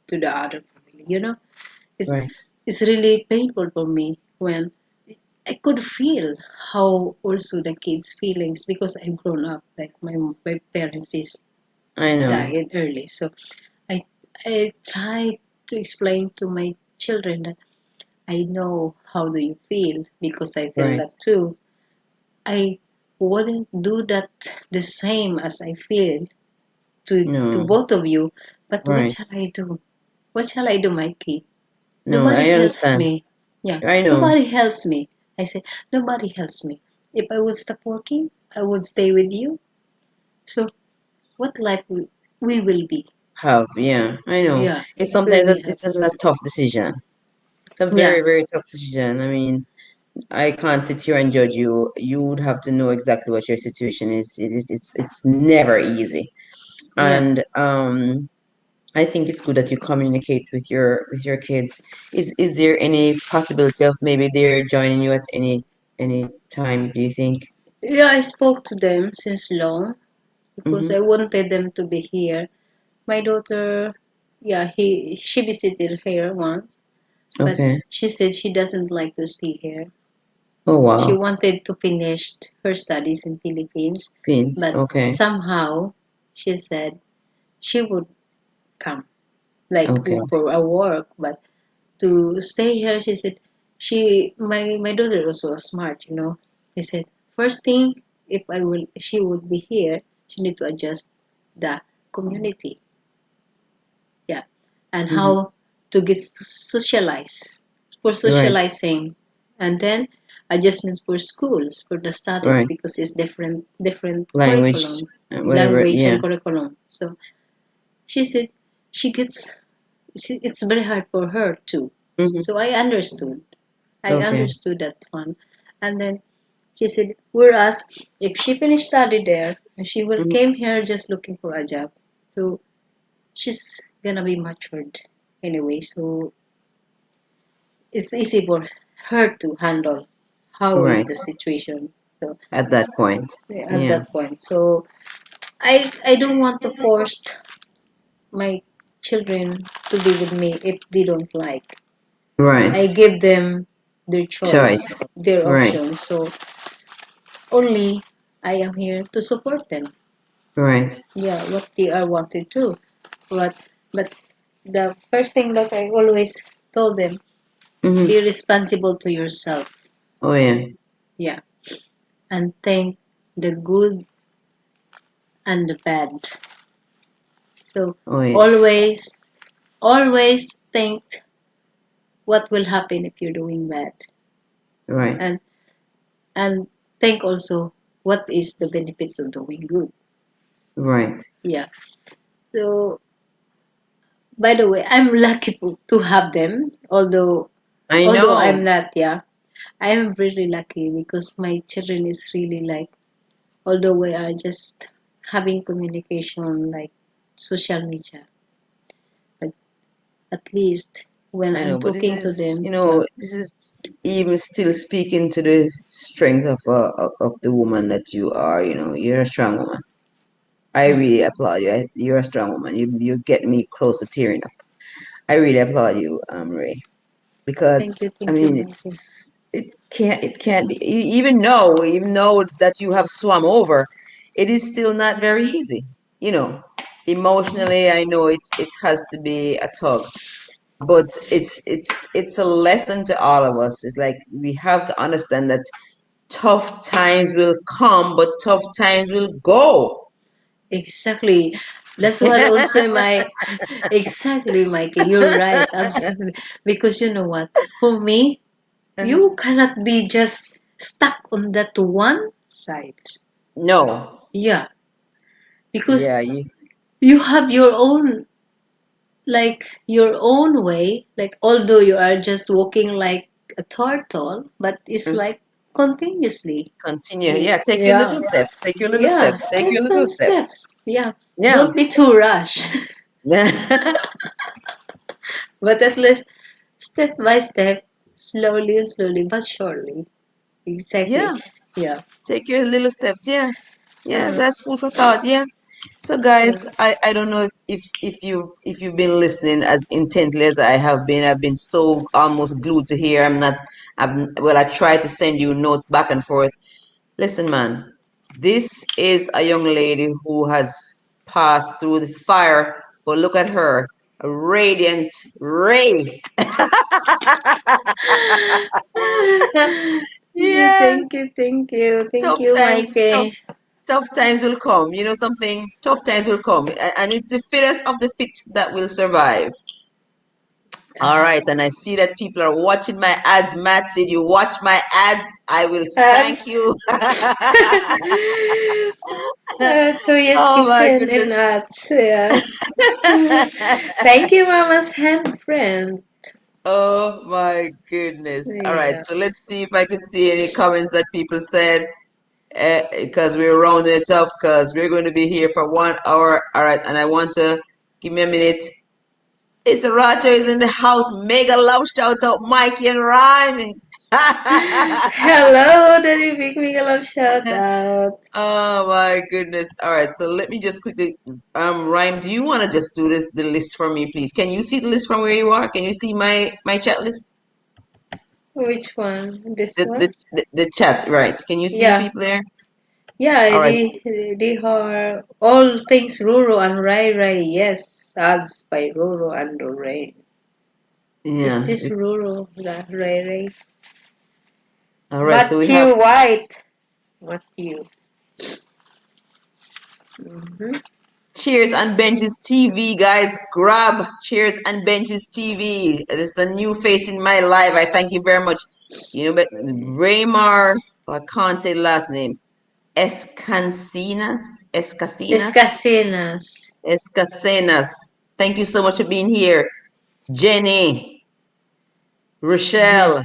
to the other family. It's Right. it's really painful for me when I could feel how also the kids' feelings because I've grown up like my parents is I know. died early, so I I try to explain to my children that I know how do you feel because I feel Right. that too. I wouldn't do that the same as I feel to No. both of you, but what Right. shall I do? What shall I do, Mikey? No, Nobody I helps understand. me. Yeah, I know. nobody helps me. I said, nobody helps me. If I would stop working, I would stay with you. So what life we will be? Have, yeah, I know. Yeah, It's will sometimes we that have? it's a tough decision. It's a Yeah, very, very tough decision. I mean, I can't sit here and judge you. You would have to know exactly what your situation is. It's never easy. yeah. And I think it's good that you communicate with your kids. Is there any possibility of maybe they're joining you at any time, do you think? Yeah, I spoke to them since long because Mm-hmm. I wanted them to be here. My daughter, yeah, she visited here once, but Okay. she said she doesn't like to stay here. Oh She wow. wanted to finish her studies in Philippines, Pins. but Okay. somehow she said she would come, like Okay. for a work, but to stay here, she said my daughter also was smart, you know. He said first thing, if I will she would be here, she need to adjust the community, yeah, and Mm-hmm. how to get to socialize for Right. socializing, and then adjustments for schools for the studies Right. because it's different Language. curriculum, Whatever. language Yeah. and curriculum. So she said she gets it's very hard for her too. Mm-hmm. So I Okay. understood that one. And then she said, whereas if she finished study there, she will Mm-hmm. came here just looking for a job. So she's gonna be matured anyway. So it's easy for her to handle how is Right. the situation. So At that point. at Yeah. that point. So I don't want to force my children to be with me if they don't like. Right. I give them their choice, Choice. their Right. options. So only I am here to support them. Right. Yeah, what they are wanted to. But but the first thing that I always told them, Mm-hmm. be responsible to yourself. Oh yeah. Yeah. And think the good and the bad. So Oh yes. always always think what will happen if you're doing bad. Right. And and think also what is the benefits of doing good. Right. Yeah. So by the way, I'm lucky to have them. I Although know. I'm not, yeah, I am really lucky because my children is really like. Although we are just having communication like social media, but at least when I I'm know, but this talking to is, them, yeah, this is even still speaking to the strength of the woman that you are. You're a strong woman. I yeah. really applaud you. You're a strong woman. You get me close to tearing up. I really applaud you, Ray, because I Thank you, mean Mikey. it can't be even though that you have swum over, it is still not very easy. You know, emotionally, I know it has to be a tug, but it's a lesson to all of us. It's like we have to understand that tough times will come, but tough times will go. Exactly. That's what also my exactly, Mikey. You're right, absolutely. Because you know what? For me, you cannot be just stuck on that one side. No. Yeah, because Yeah. you have your own your own way, like although you are just walking like a turtle, but it's Mhm. like continuously. Continue. Yeah. Take your Yeah, little steps. Take your little yeah, steps. Take your steps little and steps. steps. Yeah, Yeah. don't be too rush, but at least step by step, slowly and slowly, but surely. Exactly. Yeah. Yeah. Take your little steps. Yeah. Yes, Uh, that's food for thought. Yeah. So uh, guys, I don't know if you've been listening as intently as I have been. I've been so almost glued to here. I'm not I try to send you notes back and forth. Listen, man, this is a young lady who has passed through the fire, but look at her, a radiant Ray. Yes, thank tough you, times, Mikey. tough times will come. You know something? Tough times will come, and it's the fittest of the fit that will survive. All right, and I see that people are watching my ads. Matt, did you watch my ads? I will Ads. spank you. Toya's Oh my Kitchen and goodness. ads. Yeah. Thank you, Mama's hand friend. Oh my goodness. All right, Yeah. so let's see if I can see any comments that people said because we're rounding it up because we're going to be here for 1 hour. All right, and I want to give me a minute. It's Racha is in the house. Mega love shout out Mikey and Rhyme. Hello, Daddy Big Mega Love shout out. Oh my goodness. All right, so let me just quickly Rhyme, do you want to just do the list for me, please? Can you see the list from where you are? Can you see my chat list? Which one? This The one? the the chat, right. Can you see the Yeah. people there? Yeah, All right. they are all things Roro and Ray. Yes, ads by Roro and Ray. Is Yeah. this Roro, the Ray? All right, so we have Matthew White. Matthew. Mm-hmm. Cheers and Benches TV, guys. Grab Cheers and Benches TV. This is a new face in my life. I thank you very much. You know, but Raymar, I can't say the last name. Escasinas. Escasinas. Escasenas. Thank you so much for being here. Jenny, Rochelle,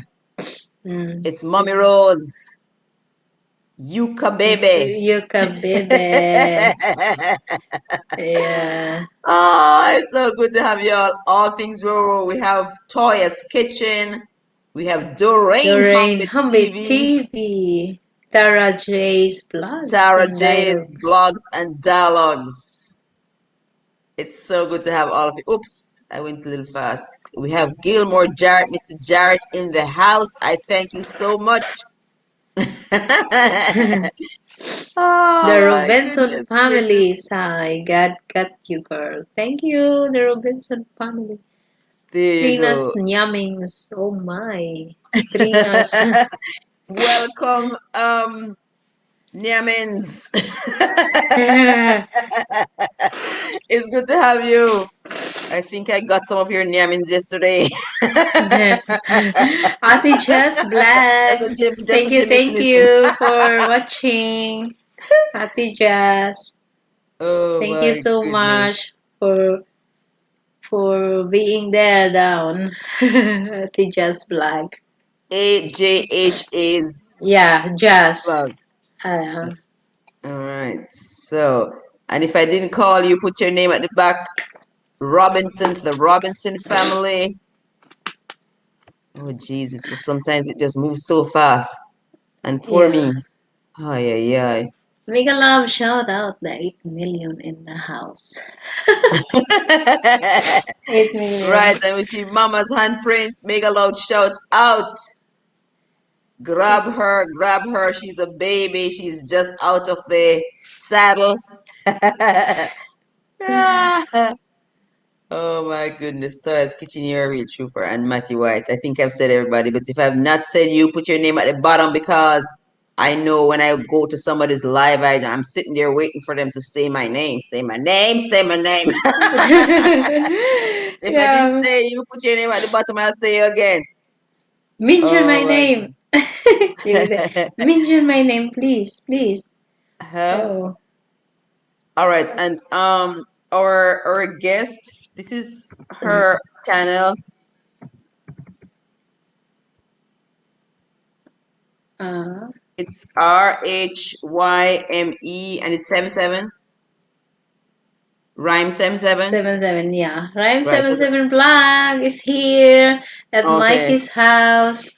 Mm. it's Mommy Rose, Yuka Baby. Yuka baby. Yeah. Oh, it's so good to have you all things rural. We have Toya's Kitchen. We have Doreen Doreen Humbit Humby TV, TV. Tara J's blogs Tara and J's dialogues. Blogs and Dialogues. It's so good to have all of you. Oops, I went a little fast. We have Gilmore Jarrett, Mr. Jarrett in the house. I thank you so much. The Oh my Robinson goodness gracious. family, Sai. God got you, girl. Thank you, the Robinson family. There you Trina's go. Nyamings. Oh my. Trina's. Welcome, Niamins. It's good to have you. I think I got some of your Niamins yesterday. Ati Just Blacks. Just a Jimmy Thank Smith. you for watching. Ati Just. Oh Thank you my so goodness. much for being there down. Ati Just Black. AJHA's Yeah, Just. blog. Uh, All right. So, and if I didn't call you, put your name at the back. Robinson, the Robinson family. Oh, geez, it's just sometimes it just moves so fast. And poor yeah. me. Ay, ay, Mega Love shout out the 8 million in the house. ay. 8 million. Right, and we see Mama's handprint. Mega loud shout out. Grab her. She's a baby. She's just out of the saddle. Ah. Oh my goodness, Toya's Kitchen, you're a real trooper. And Matty White, I think I've said everybody, but if I've not said you, put your name at the bottom because I know when I go to somebody's live, I'm sitting there waiting for them to say my name. Say my name, say my name. If I didn't Yeah. say you, put your name at the bottom, I'll say you again. Mention my Oh my name. They will say, goodness. mention my name, please, please. Huh? Oh. All right, and our guest, this is her channel. Uh, It's Rhyme and it's 77. Rhyme77. 77, yeah. Rhyme Right. 77 blog is here at Okay. Mikey's house.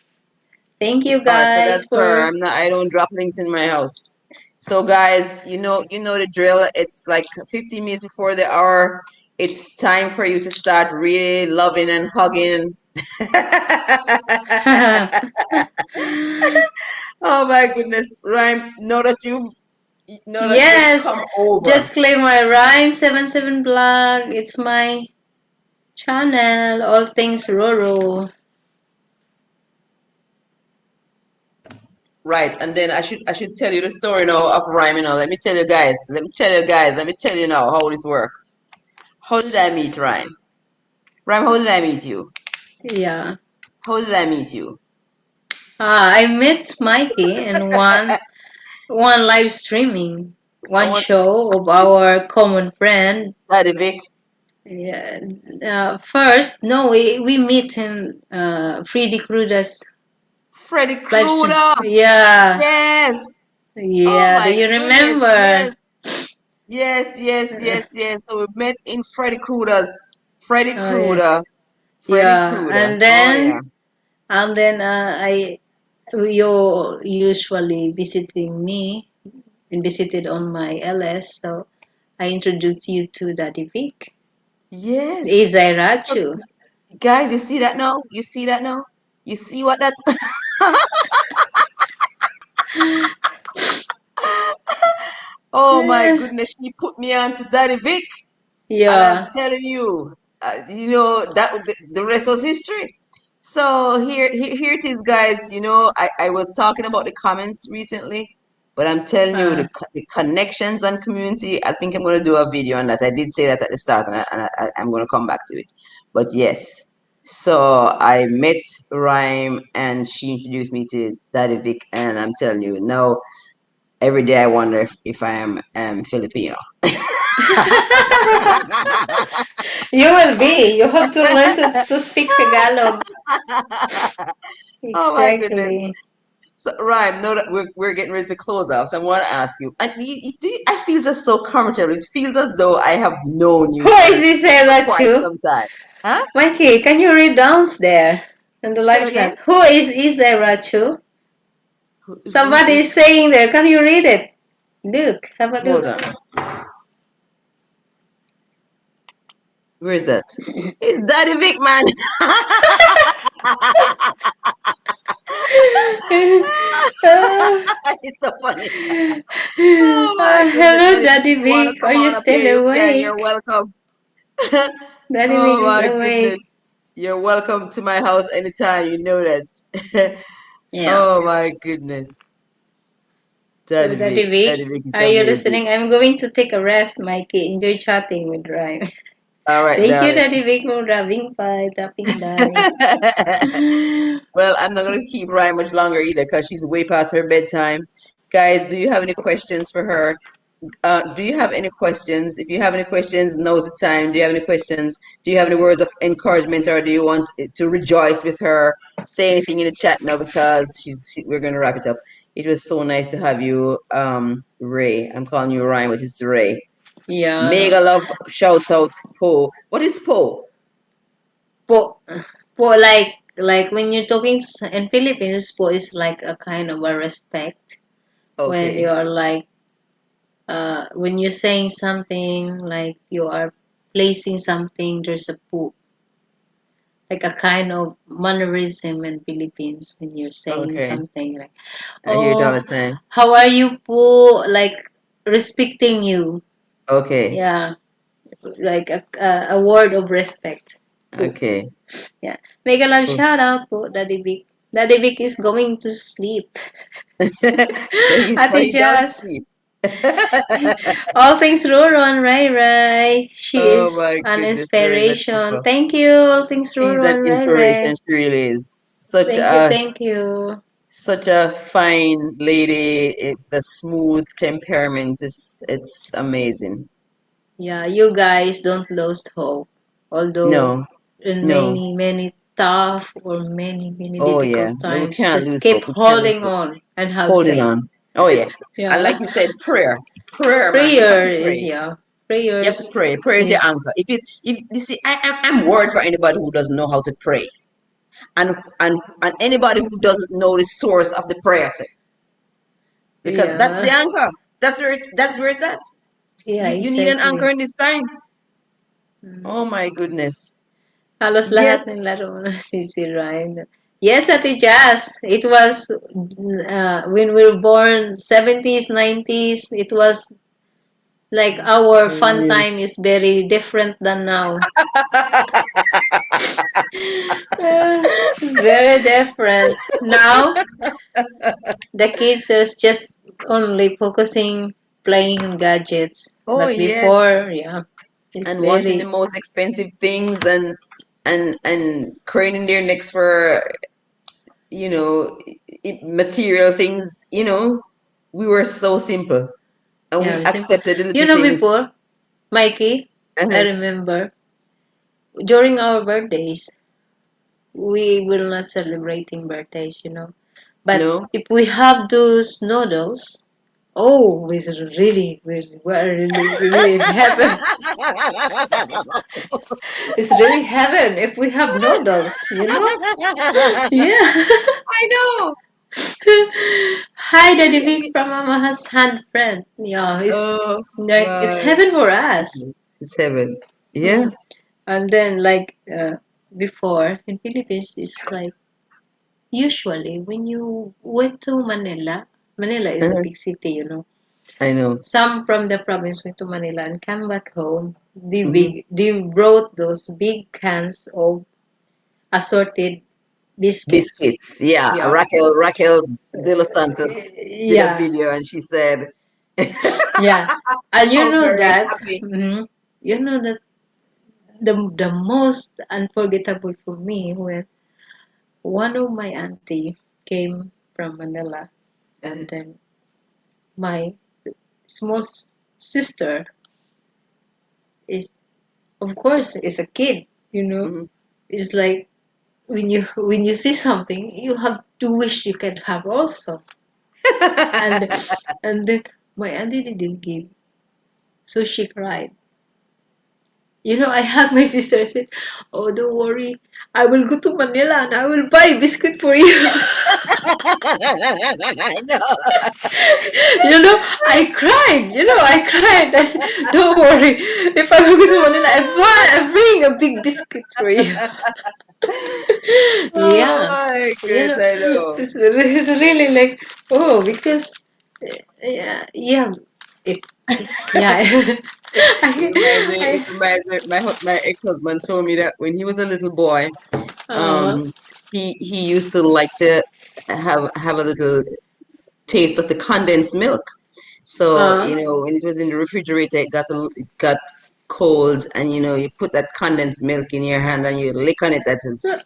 Thank you All right, so guys that's her. for I don't drop links in my house. So guys, you know the drill. It's like 15 minutes before the hour. It's time for you to start really loving and hugging. Oh my goodness, Rhyme, know that you've Yes, come over. just click my Rhyme 77 blog. It's my channel, all things Roro. Right, and then I should tell you the story now of Rhyme, you know. Let me tell you guys. Let me tell you now how this works. How did I meet Rhyme? Rhyme, how did I meet you? Yeah. How did I meet you? I met Mikey in one live streaming, I one want show of our common friend. Daddy Vic, Yeah. First, no, we meet in Freddy Krueger's Freddy live stream. Krueger. Yeah. Yes. Oh Yeah. Do my you goodness. remember? Yes. Yes, yes, Uh, yes, yes. So we met in Freddy Krueger's. Freddy oh yeah. Krueger. Freddy Yeah. Krueger. And Oh yeah. then I you usually visiting me and visited on my LS, so I introduced you to Daddy Vic. Yes. So, Izay. guys, you see that now? You see that now? You see what that? Oh my goodness, she put me on to Daddy Vic. And I'm Yeah. telling you, that the rest was history. So here it is, guys. I was talking about the comments recently, but I'm telling you Uh, the connections and community. I think I'm going to do a video on that. I did say that at the start, I'm going to come back to it. But yes, so I met Rhyme, and she introduced me to Daddy Vic, and I'm telling you, now every day I wonder if I am Filipino. you will be. You have to learn to speak Tagalog. Oh my goodness. Exactly. So, Ryan, know that we're getting ready to close off. So I want to ask you, and I feel just so comfortable. It feels as though I have known Who you is for, this for quite Erachu? some time. Huh? Mikey, can you read down there in the Say live it again. chat? Who is Erachu? Who's Somebody is? is saying there. Can you read it? Look, have a Hold look. on. Where is that? It's Daddy Vic, man. It's so funny. Oh my goodness, Hello, Daddy Vic. If Daddy you want to Vic. Are come you on up here, still you can. You're awake? welcome. Daddy Vic Oh is my goodness. awake. You're welcome to my house anytime. You know that. Yeah. Oh my goodness. So, Daddy Vic. Daddy Vic, Daddy Vic is are you amazing. listening? I'm going to take a rest, Mikey. Enjoy chatting with Rhyme. All right, Thank you, darling. Daddy Vic, for dropping by. Well, I'm not going to keep Ryan much longer either because she's way past her bedtime. Guys, do you have any questions for her? Do you have any questions? If you have any questions, now's the time. Do you have any questions? Do you have any words of encouragement, or do you want to rejoice with her? Say anything in the chat now because we're going to wrap it up. It was so nice to have you, Ray. I'm calling you Ryan, but it's Ray. Yeah. Mega love shout out Poe. What is Poe? Po, like when you're talking to in Philippines, po is like a kind of a respect when Okay, you're like when you're saying something like you are placing something. There's a po, like a kind of mannerism in Philippines when you're saying okay. something like, I hear it all "Oh, the time. how are you po?" Like respecting you. Okay, Yeah, like a word of respect. Po. okay. Yeah. Mega love Cool. shout out po, Daddy Vic. Daddy Vic is going to sleep. So Ate he does Jazz. sleep. All things Roron, Rai Rai. She Oh is my an goodness, very inspiration. beautiful. Thank you, all things She's an Roron, Rai inspiration. Rai. She really is such Thank you, a thank you. such a fine lady. The smooth temperament is it's amazing. Yeah, you guys don't lose hope. Although No, in no. many tough or many Oh yeah. difficult No, we times, can't just lose keep hope. We can't lose holding hope. on and have Holding faith. on. Oh yeah. And like Yeah. you said, prayer. Prayer, man. You have Prayer to is pray. yeah. You have to Prayers pray. Prayer is your is anchor. If you see, I'm worried for anybody who doesn't know how to pray, and anybody who doesn't know the source of the prayer, because that's the yeah. anchor. That's where it's at. Yeah, You need an anchor exactly. in this time. Mm. Oh my goodness. Halos Yes. lahat ng laro na sisirain. Yes, Ate Jazz. It was when we were born, 70s, 90s. It was like our fun Really. time is very different than now. It's very different. Now, the kids are just only focusing playing on gadgets. Oh But yes. before, yeah, it's And wanting the very, most expensive things, and and craning their necks for, you know, material things, we were so simple and Yeah, we we simple. accepted the You little know, things. before, Mikey, I Uh-huh. remember during our birthdays, we will not celebrating birthdays, you know. But No. if we have those noodles, oh, we're really in heaven. It's really heaven if we have noodles, you know? Yeah. I know. Hi, Daddy Vic We, from Mama's hand friend. Yeah, it's oh like it's my heaven for us. goodness, it's heaven. Yeah. Mm. And then like before in Philippines, it's like usually when you went to Manila, Manila is a Uh-huh. big city, you know. I know. Some from the province went to Manila and come back home. Hmm. They brought those big cans of assorted biscuits. Biscuits. Yeah. Yeah. Raquel de los Santos did a Yeah. video and she said, Yeah. And you "Oh, know very that, happy." you know that the most unforgettable for me when one of my auntie came from Manila and then my small sister is of course is a kid, you know. Mhm. It's like when you see something you have to wish you can have also. And and then my auntie didn't give, so she cried. You know, I hugged my sister. I said, "Oh, don't worry. I will go to Manila and I will buy biscuit for you." I know. You know, I cried. You know, I cried. I said, "Don't worry. If I will go to Manila, I bring a big biscuit for you." Oh Yeah, my you goodness, know, I know. it's really like, oh, because yeah, yeah, if yeah, It I, reminds me. My ex-husband told me that when he was a little boy, uh, um, he used to like to have a little taste of the condensed milk. So, uh, when it was in the refrigerator, it got cold, and you put that condensed milk in your hand and you lick on it. That was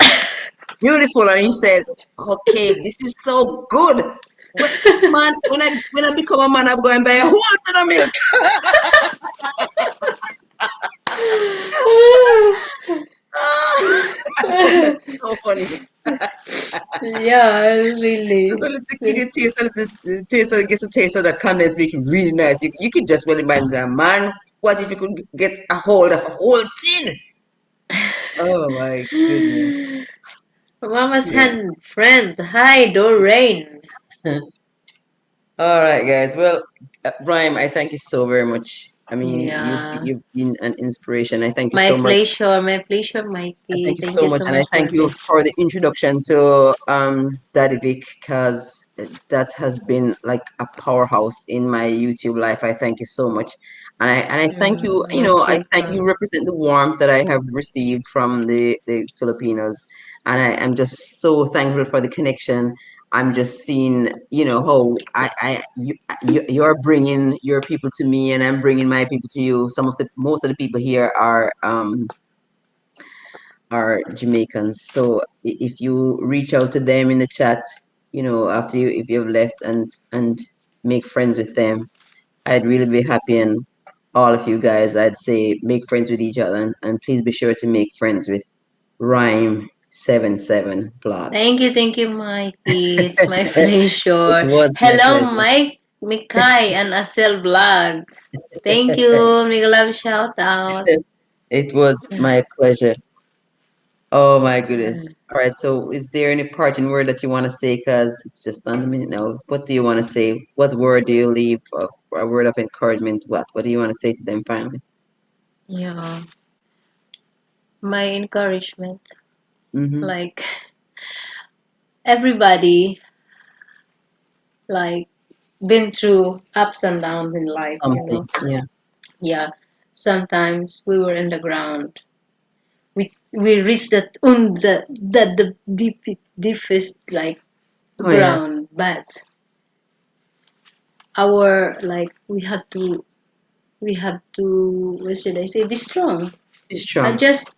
beautiful. And he said, "Okay, this is so good. Man, when I become a man, I'm going to buy a whole ton of milk." That's so funny. yeah, So really. little kid, you taste a little taste, gets a taste of that condensed milk, really nice. You could just well imagine, man. What if you could get a hold of a whole tin? Oh my goodness. Mama's Yeah. hand friend. Hi, Doreen. All right, guys. Well, Rhyme, I thank you so very much. I mean, Yeah. you've been an inspiration. I thank you My so much. pleasure, my pleasure, I Mikey. thank you Thank so you much, so and I much for thank you this. for the introduction to Daddy Vic, because that has been like a powerhouse in my YouTube life. I thank you so much, and I thank you. Most I thank welcome. you represent the warmth that I have received from the Filipinos, and I am just so thankful for the connection. I'm just seeing, how you're bringing your people to me, and I'm bringing my people to you. Most of the people here are Jamaicans. So if you reach out to them in the chat, after if you've left, and make friends with them, I'd really be happy. And all of you guys, I'd say make friends with each other, and please be sure to make friends with Rhyme77 vlog. Thank you, Mikey. It's my It pleasure. was my Hello, pleasure. Mike, Mikay, and Asel Vlog. Thank you. Big love shout out. It was my pleasure. Oh my goodness. All right. So, is there any parting word that you want to say? Because it's just on the minute now. What do you want to say? What word do you leave? A word of encouragement? What do you want to say to them finally? Yeah, my encouragement. Mm-hmm. Like everybody, like been through ups and downs in life, you Something. know. Yeah. Yeah, sometimes we were in the ground. We reached the deepest like Oh yeah. ground, but our like we have to what should I say, be strong Be and strong. just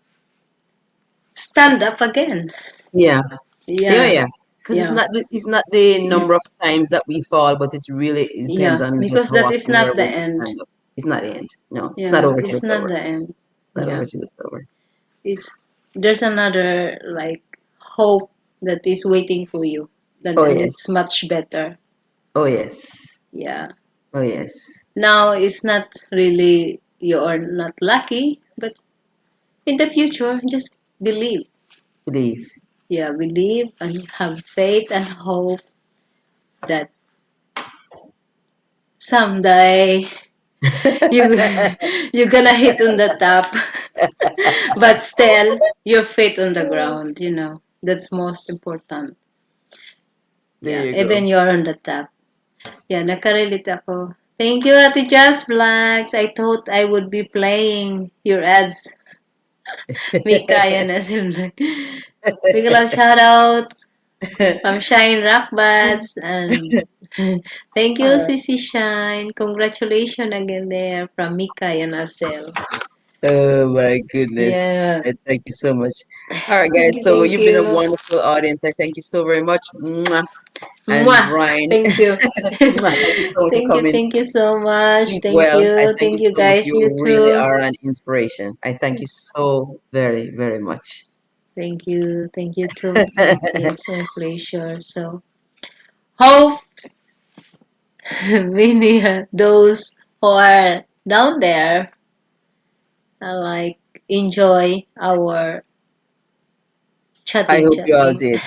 stand up again. Yeah. Yeah, Yeah, yeah. Because yeah, it's not the number of times that we fall, but it depends yeah. on just Because how that is often we're not the able to end. stand up. It's not the end. No, it's not Yeah, over till it's it's not over. the end. It's not Yeah, over till it's over. it's there's another like hope that is waiting for you, Oh and it's yes. much better. Oh yes. Yeah. Oh yes. Now it's not really you are not lucky, but in the future, just believe. Believe. Yeah, believe and have faith and hope that someday you you're gonna hit on the top, but still your feet on the ground. That's most important. There Yeah, you go. even you're on the top. Yeah, nakarelate ako. Thank you, Ate Just Blacks. I thought I would be playing your ads. Mika, yan na sila. Big love shout out from Shine Rock Bats. And thank you, Uh, Sissy Shine. Congratulations again there from Mika and Asel. oh my goodness. Yeah. Thank you so much. All right, Thank guys. you, So thank you've been a you. wonderful audience. I thank you so very much. Mwah. And Mwah. Brian, Thank you. mwah, thank you so much for coming. Thank you so much. Sleep well. I thank you Thank you so much. guys. You You really too. are an inspiration. I thank you so very, very much. Thank you too. It's my pleasure. So, hope many those who are down there like enjoy our I hope you all chatting. did.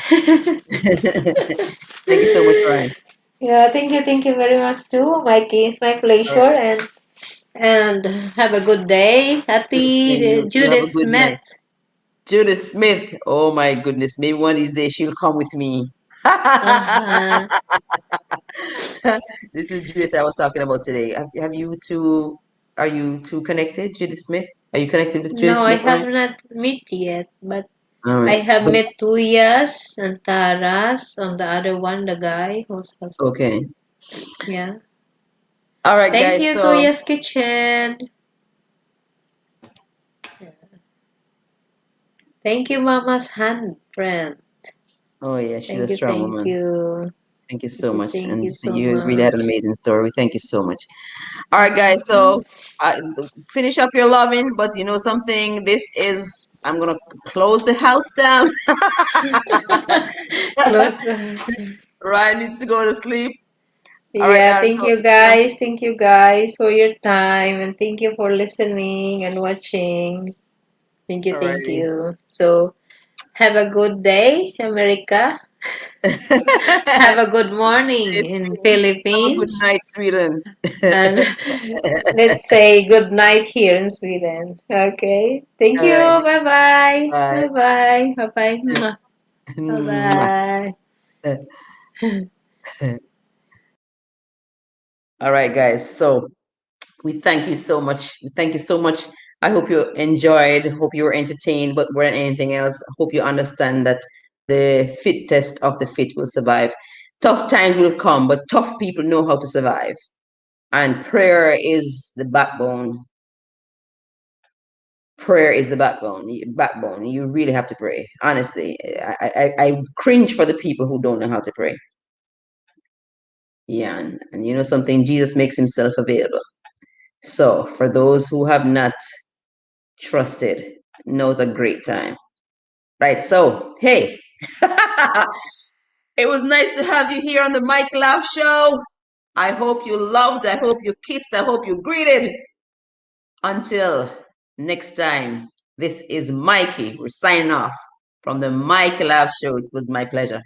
Thank you so much, Brian. Yeah, thank you very much too, Mikey. It's my All pleasure, right. and have a good day, Do the same. Hattie You have Judith a good night. Smith. Judith Smith. Oh my goodness. Maybe one of these days she'll come with me. Uh-huh. This is Judith I was talking about today. Have you two, are you two connected, Judith Smith? Are you connected with Judith No, I Smith, have Ryan? not met yet, but All I right. have But met Tuyas and Taras on the other one, the guy who's okay. yeah. All right, Thank guys. you, So, Tuyas Kitchen. Thank you, Mama's hand friend. oh yeah, she's a strong Thank woman. you. Thank you so much. Thank And you so you really had an much. amazing story. Thank you so much. All right, guys. Mhm. So, uh, finish up your loving. But you know something? I'm going to close the house down. Close the Ryan needs to go to sleep. All right, Yeah, guys. thank So, you guys. Thank you guys for your time and thank you for listening and watching. all Thank righty. you. So, have a good day, America. Have a good morning Stay in safe. Have a good Philippines. night, Sweden. And let's say good night here in Sweden. Okay. Thank All you. right. Bye bye. Bye. Bye bye. Bye bye. Bye bye. All right, guys. So we thank you so much. We thank you so much. I hope you enjoyed. Hope you were entertained. But more than anything else, hope you understand that the fit test of the fit will survive. Tough times will come, but tough people know how to survive. And prayer is the backbone. Prayer is the backbone. Backbone. You really have to pray. Honestly, I cringe for the people who don't know how to pray. Yeah, and you know something, Jesus makes himself available. So for those who have not trusted, now's a great time. Right. So hey, it was nice to have you here on the Mike Laugh Show. I hope you loved, I hope you kissed, I hope you greeted. Until next time, this is Mikey. We're signing off from the Mike Laugh Show. It was my pleasure.